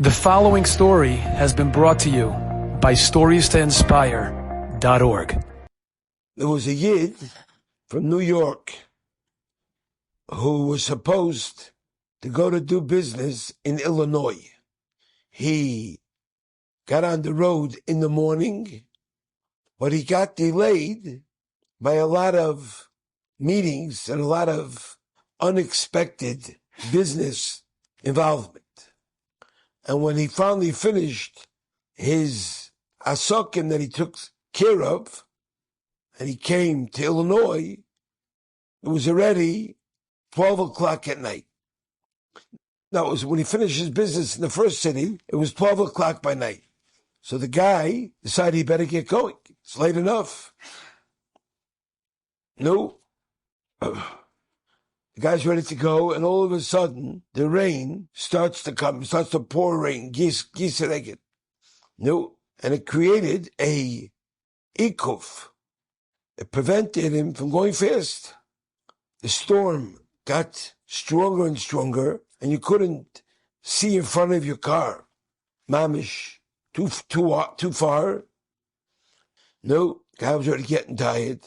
The following story has been brought to you by StoriesToInspire.org. There was a Yid from New York who was supposed to go to do business in Illinois. He got on the road in the morning, but he got delayed by a lot of meetings and a lot of unexpected business involvement. And when he finally finished his asokim that he took care of, and he came to Illinois, it was already 12 o'clock at night. That was when he finished his business in the first city. It was 12 o'clock by night. So the guy decided he better get going. It's late enough. No. The guy's ready to go, and all of a sudden, the rain starts to come. It starts to pour rain. No. And it created a ikuf. It prevented him from going fast. The storm got stronger and stronger, and you couldn't see in front of your car. Mamish, too far. No, the guy was already getting tired,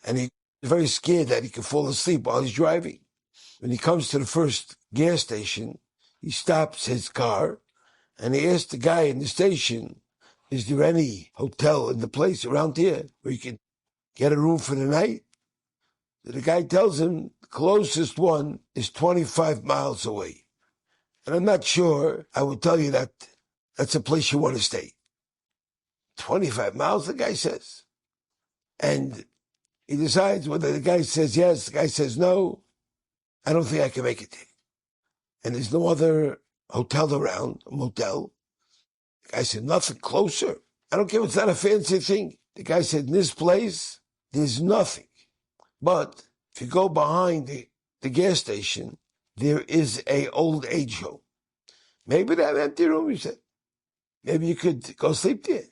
and he was very scared that he could fall asleep while he's driving. When he comes to the first gas station, he stops his car, and he asks the guy in the station, is there any hotel in the place around here where you can get a room for the night? So the guy tells him the closest one is 25 miles away. And I'm not sure I would tell you that that's a place you want to stay. 25 miles, the guy says. And he decides whether the guy says yes, the guy says no. I don't think I can make it there. And there's no other hotel around, a motel. The guy said, nothing closer. I don't care if it's not a fancy thing. The guy said, in this place, there's nothing. But if you go behind the gas station, there is a old age home. Maybe they have an empty room, he said. Maybe you could go sleep there.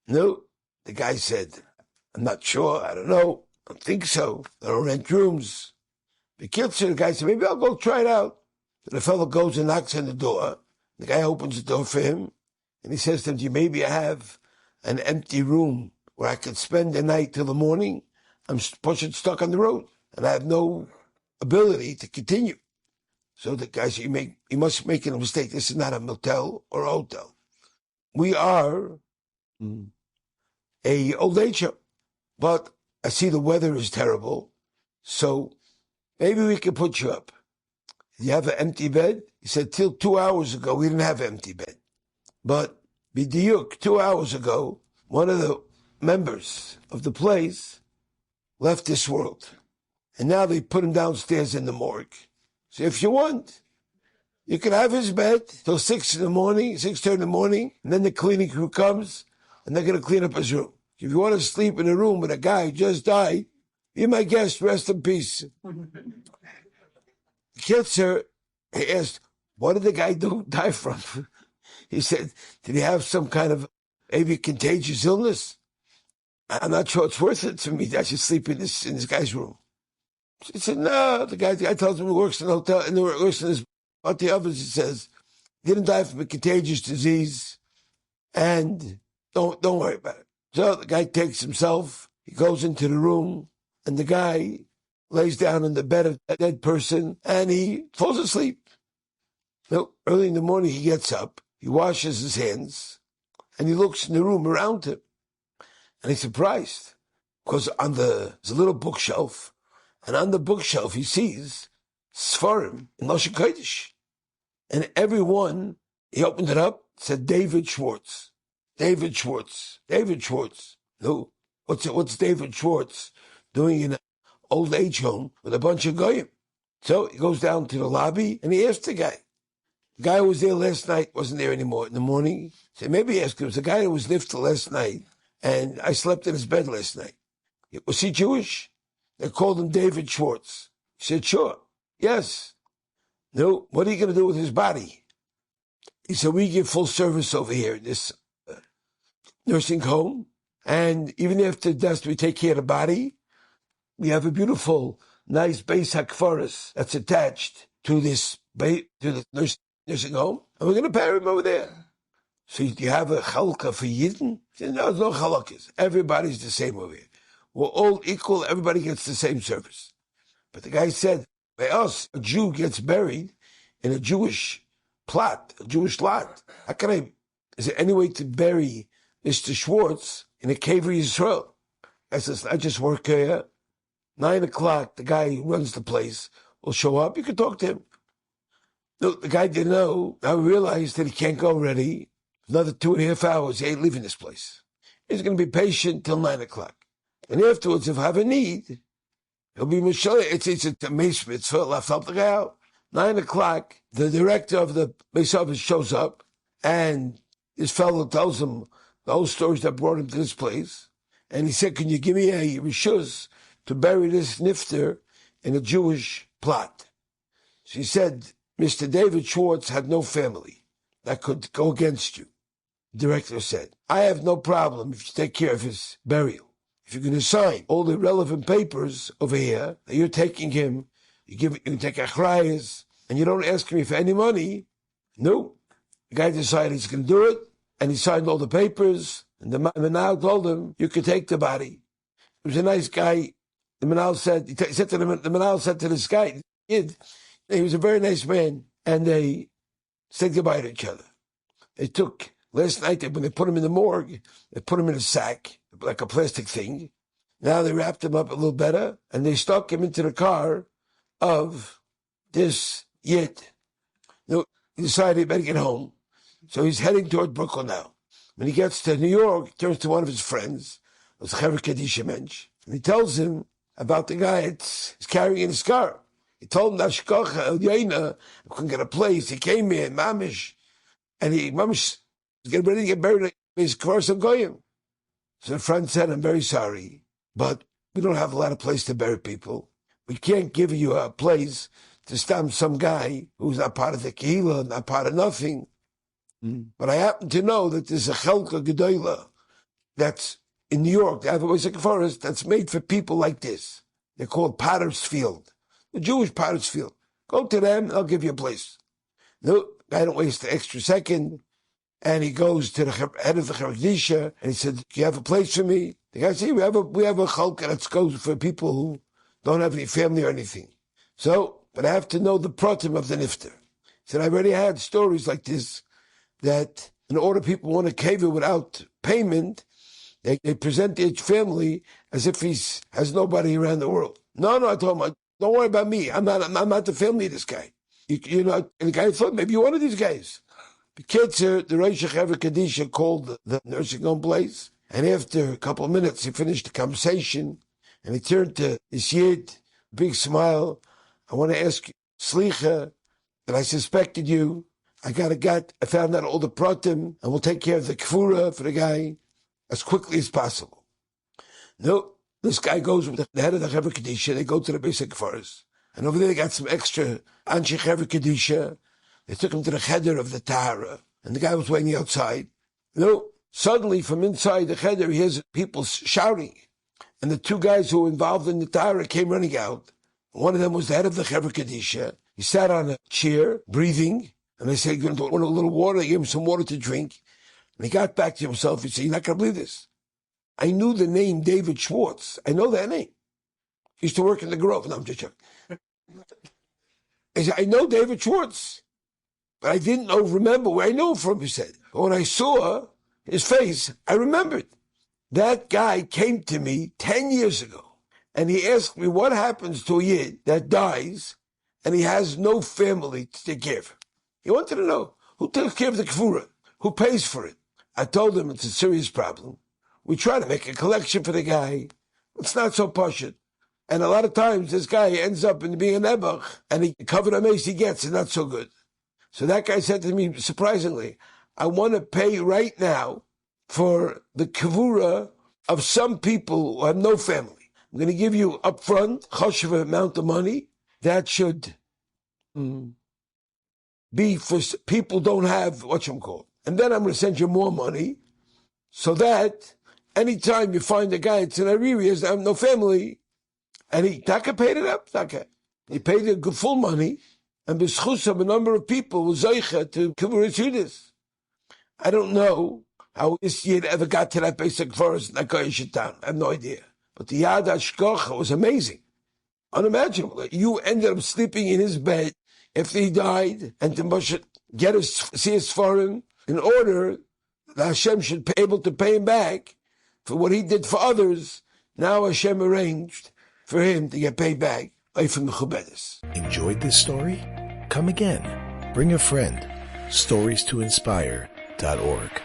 No, the guy said, I'm not sure, I don't know, I don't think so. I don't rent rooms. The guy said, maybe I'll go try it out. So the fellow goes and knocks on the door. The guy opens the door for him, and he says to him, do you maybe have an empty room where I could spend the night till the morning? I'm stuck on the road, and I have no ability to continue. So the guy said, you must be making a mistake. This is not a motel or a hotel. We are a old age home. But I see the weather is terrible, so maybe we can put you up. You have an empty bed? He said, till 2 hours ago, we didn't have an empty bed. But b'diuk, 2 hours ago, one of the members of the place left this world. And now they put him downstairs in the morgue. So if you want, you can have his bed till 6:30 in the morning, and then the cleaning crew comes, and they're going to clean up his room. If you want to sleep in a room with a guy who just died, be my guest, rest in peace. Kitzer, he asked, what did the guy die from? He said, did he have some kind of maybe contagious illness? I'm not sure it's worth it to me that I should sleep in this guy's room. He said, no, the guy tells him he works in a hotel, and he works in his, but the others, he says, he didn't die from a contagious disease, and don't worry about it. So the guy takes himself, he goes into the room, and the guy lays down in the bed of a dead person, and he falls asleep. So early in the morning, he gets up, he washes his hands, and he looks in the room around him. And he's surprised, because there's a little bookshelf, and on the bookshelf he sees Sfarim in Lashon Kodesh. And everyone, he opened it up, said David Schwartz. David Schwartz. No, what's David Schwartz doing in an old age home with a bunch of goyim? So he goes down to the lobby and he asks the guy. The guy who was there last night wasn't there anymore. In the morning, he said, maybe ask him. It was the guy who was nifta last night, and I slept in his bed last night. Was he Jewish? They called him David Schwartz. He said, sure. Yes. No, what are you going to do with his body? He said, we give full service over here in this nursing home, and even after death, we take care of the body. We have a beautiful, nice Beis HaKfaras that's attached to this to the nursing nursing home, and we're going to bury him over there. So do you have a chalka for Yidden? He said, no, there's no chalkas. Everybody's the same over here. We're all equal. Everybody gets the same service. But the guy said, by us, a Jew gets buried in a Jewish plot, a Jewish lot. Is there any way to bury Mr. Schwartz in a cave of Yisrael? I says, I just work here. 9 o'clock, the guy who runs the place will show up. You can talk to him. No, the guy didn't know. Now he realized that he can't go already. Another 2.5 hours, he ain't leaving this place. He's going to be patient till 9 o'clock. And afterwards, if I have a need, he'll be Michelle. It's a mace mitzvah, left up the guy out. 9 o'clock, the director of the base office shows up, and this fellow tells him the whole stories that brought him to this place. And he said, can you give me a rishus to bury this nifter in a Jewish plot? She said, Mr. David Schwartz had no family that could go against you. The director said, I have no problem if you take care of his burial. If you're going to sign all the relevant papers over here that you're taking him, you can take achrayas, and you don't ask me for any money. No. The guy decided he's going to do it, and he signed all the papers, and the Manal told him, you can take the body. He was a nice guy. The Manal said, the Manal said to this guy, he was a very nice man, and they said goodbye to each other. They took, last night, when they put him in the morgue, they put him in a sack, like a plastic thing. Now they wrapped him up a little better, and they stuck him into the car of this Yid. He decided he better get home. So he's heading toward Brooklyn now. When he gets to New York, he turns to one of his friends, a Chaver Kadisha mensch, and he tells him about the guy he's carrying in his car. He told him that Shkocha El Yaina couldn't get a place. He came here, Mamish, and Mamish was getting ready to get buried in his car of Goyim. So the friend said, I'm very sorry, but we don't have a lot of place to bury people. We can't give you a place to stamp some guy who's not part of the Kehillah, not part of nothing. But I happen to know that there's a Chelka Gedoyla that's in New York. They have a Moisek Forest that's made for people like this. They're called Potter's Field, the Jewish Potter's Field. Go to them, they'll give you a place. No, I don't waste the extra second. And he goes to the head of the Charakdisha, and he said, do you have a place for me? The guy said, we have a Chalka that goes for people who don't have any family or anything. So, but I have to know the pratim of the nifter. He said, I already had stories like this, that in order people want to cave it without payment, they present each family as if he has nobody around the world. No, I told him, don't worry about me. I'm not the family of this guy. You know, and the guy thought, maybe you're one of these guys. The kids, the Rosh Chaver Kadisha called the nursing home place, and after a couple of minutes, he finished the conversation, and he turned to his Yid, big smile. I want to ask you, Slicha, that I suspected you. I found out all the pratim, and we'll take care of the kfura for the guy as quickly as possible. No, this guy goes with the head of the Chaver Kadisha. They go to the basic forest, and over there they got some extra Anshe Chaver Kadisha. They took him to the cheder of the Tahara, and the guy was waiting outside. Suddenly from inside the cheder, he hears people shouting, and the two guys who were involved in the Tahara came running out. One of them was the head of the Chaver Kadisha. He sat on a chair, breathing, and they said, you want a little water? They gave him some water to drink. And he got back to himself. He said, you're not going to believe this. I knew the name David Schwartz. I know that name. He used to work in the Grove. No, I'm just joking. He said, I know David Schwartz, but I didn't remember where I knew him from, he said. But when I saw his face, I remembered. That guy came to me 10 years ago, and he asked me what happens to a Yid that dies, and he has no family to take care of him. He wanted to know who takes care of the kfura, who pays for it. I told him it's a serious problem. We try to make a collection for the guy. It's not so pashut. And a lot of times this guy ends up in being an ebach, and the covered amaze he gets is not so good. So that guy said to me, surprisingly, I want to pay right now for the kavura of some people who have no family. I'm going to give you upfront, choshev amount of money. That should be for people who don't have and then I'm going to send you more money so that anytime you find a guy that's in Hariri has no family, and he Taka paid it up, Taka. He paid the full money, And b'schusam, a number of people were zeicha to kibbutz Judas. I don't know how this yid ever got to that basic forest in that Goyish town. I have no idea. But the Yad Hashgacha was amazing. Unimaginable. You ended up sleeping in his bed after he died, and to get see his foreign in order that Hashem should be able to pay him back for what he did for others. Now Hashem arranged for him to get paid back from the Chubedis. Enjoyed this story? Come again. Bring a friend. StoriesToInspire.org